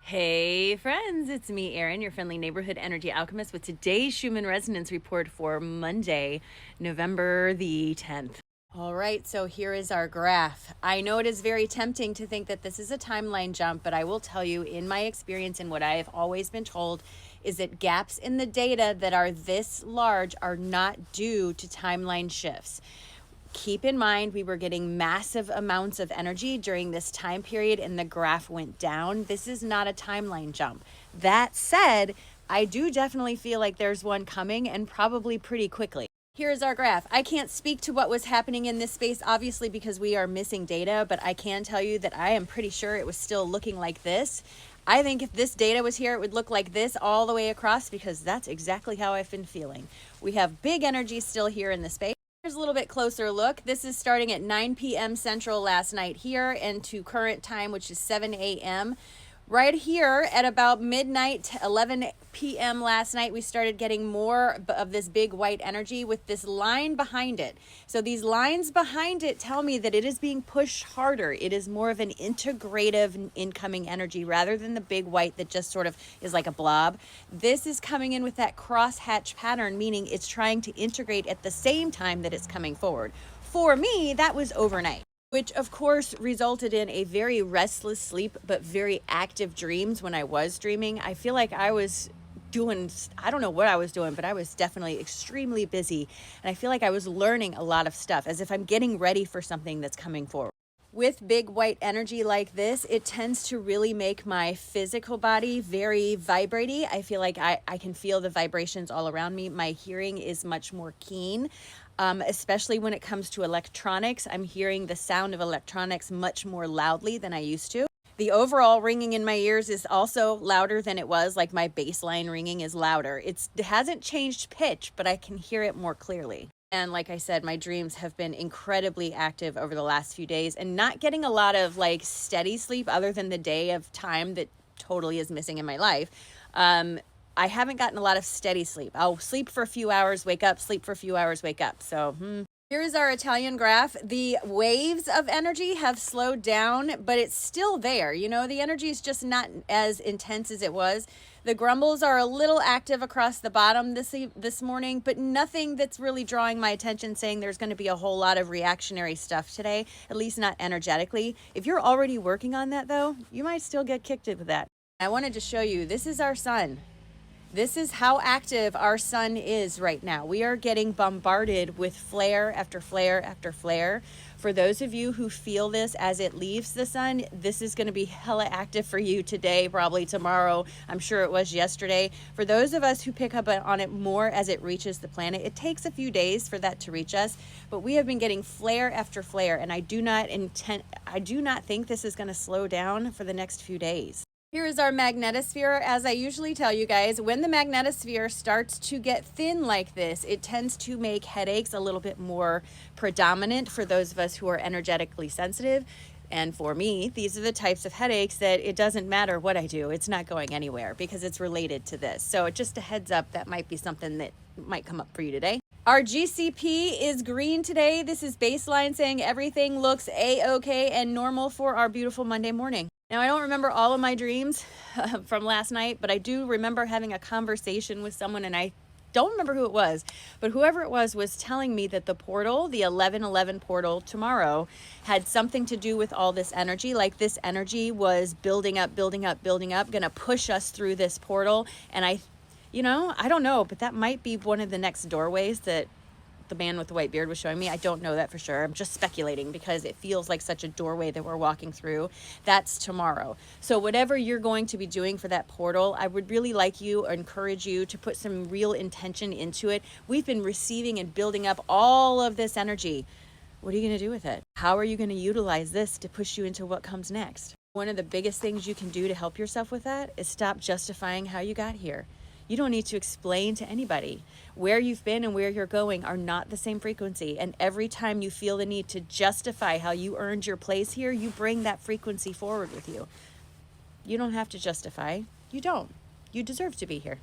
Hey friends, it's me, Erin, your friendly neighborhood energy alchemist with today's Schumann resonance report for Monday, November the 10th. All right, so here is our graph. I know it is very tempting to think that this is a timeline jump, but I will tell you, in my experience and what I have always been told, is that gaps in the data that are this large are not due to timeline shifts. Keep in mind, we were getting massive amounts of energy during this time period and the graph went down. This is not a timeline jump. That said, I do definitely feel like there's one coming, and probably pretty quickly. Here's our graph. I can't speak to what was happening in this space, obviously, because we are missing data, but I can tell you that I am pretty sure it was still looking like this. I think if this data was here, it would look like this all the way across, because that's exactly how I've been feeling. We have big energy still here in the space. Here's a little bit closer look. This is starting at 9 p.m. Central last night here, and to current time, which is 7 a.m. Right here at about midnight, 11 p.m. last night, we started getting more of this big white energy with this line behind it. So these lines behind it tell me that it is being pushed harder. It is more of an integrative incoming energy rather than the big white that just sort of is like a blob. This is coming in with that crosshatch pattern, meaning it's trying to integrate at the same time that it's coming forward. For me, that was overnight, which of course resulted in a very restless sleep, but very active dreams when I was dreaming. I feel like I was doing, I don't know what I was doing, but I was definitely extremely busy. And I feel like I was learning a lot of stuff, as if I'm getting ready for something that's coming forward. With big white energy like this, it tends to really make my physical body very vibraty. I feel like I can feel the vibrations all around me. My hearing is much more keen. Especially when it comes to electronics. I'm hearing the sound of electronics much more loudly than I used to. The overall ringing in my ears is also louder than it was, like my baseline ringing is louder. It hasn't changed pitch, but I can hear it more clearly. And like I said, my dreams have been incredibly active over the last few days, and not getting a lot of like steady sleep other than the day of time that totally is missing in my life. I haven't gotten a lot of steady sleep. I'll sleep for a few hours, wake up, sleep for a few hours, wake up. So here's our Italian graph. The waves of energy have slowed down, but it's still there. You know, the energy is just not as intense as it was. The grumbles are a little active across the bottom this morning, but nothing that's really drawing my attention, saying there's going to be a whole lot of reactionary stuff today, at least not energetically. If you're already working on that, though, you might still get kicked with that. I wanted to show you, this is our sun. This is how active our sun is right now. We are getting bombarded with flare after flare after flare. For those of you who feel this as it leaves the sun, this is going to be hella active for you today, probably tomorrow. I'm sure it was yesterday. For those of us who pick up on it more as it reaches the planet, it takes a few days for that to reach us, but we have been getting flare after flare, and I do not think this is going to slow down for the next few days. Here is our magnetosphere. As I usually tell you guys, when the magnetosphere starts to get thin like this, it tends to make headaches a little bit more predominant for those of us who are energetically sensitive. And for me, these are the types of headaches that it doesn't matter what I do, it's not going anywhere because it's related to this. So just a heads up, that might be something that might come up for you today. Our GCP is green today. This is baseline saying everything looks A-okay and normal for our beautiful Monday morning. Now, I don't remember all of my dreams from last night, but I do remember having a conversation with someone, and I don't remember who it was, but whoever it was telling me that the portal, the 1111 portal tomorrow, had something to do with all this energy. Like this energy was building up, gonna push us through this portal. And I don't know, but that might be one of the next doorways that the man with the white beard was showing me. I don't know that for sure. I'm just speculating because it feels like such a doorway that we're walking through. That's tomorrow. So whatever you're going to be doing for that portal, I would really like you or encourage you to put some real intention into it. We've been receiving and building up all of this energy. What are you going to do with it? How are you going to utilize this to push you into what comes next? One of the biggest things you can do to help yourself with that is stop justifying how you got here. You don't need to explain to anybody. Where you've been and where you're going are not the same frequency. And every time you feel the need to justify how you earned your place here, you bring that frequency forward with you. You don't have to justify. You don't. You deserve to be here.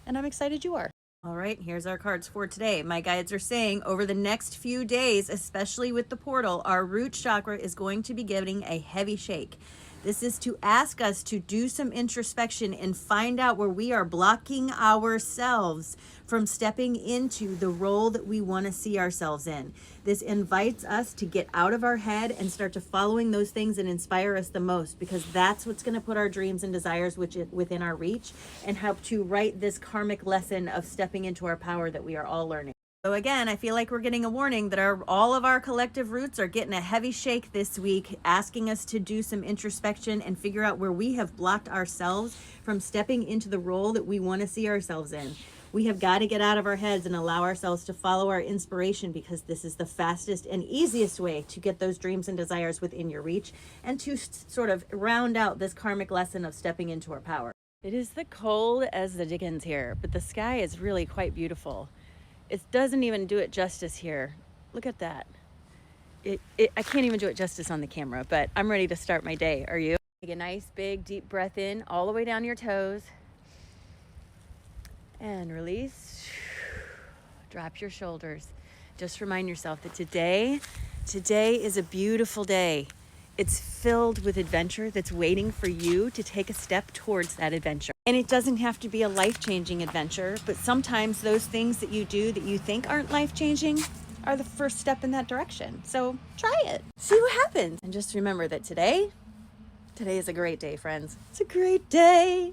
And I'm excited you are. All right, here's our cards for today. My guides are saying over the next few days, especially with the portal, our root chakra is going to be getting a heavy shake. This is to ask us to do some introspection and find out where we are blocking ourselves from stepping into the role that we want to see ourselves in. This invites us to get out of our head and start to following those things that inspire us the most, because that's what's going to put our dreams and desires within our reach and help to write this karmic lesson of stepping into our power that we are all learning. So again, I feel like we're getting a warning that all of our collective roots are getting a heavy shake this week, asking us to do some introspection and figure out where we have blocked ourselves from stepping into the role that we want to see ourselves in. We have got to get out of our heads and allow ourselves to follow our inspiration, because this is the fastest and easiest way to get those dreams and desires within your reach and to sort of round out this karmic lesson of stepping into our power. It is the cold as the dickens here, but the sky is really quite beautiful. It doesn't even do it justice here. Look at that. I can't even do it justice on the camera, but I'm ready to start my day. Are you? Take a nice big deep breath in all the way down your toes and release. Drop your shoulders. Just remind yourself that today is a beautiful day. It's filled with adventure that's waiting for you to take a step towards that adventure. And it doesn't have to be a life-changing adventure, but sometimes those things that you do that you think aren't life-changing are the first step in that direction. So try it. See what happens. And just remember that today is a great day, friends. It's a great day.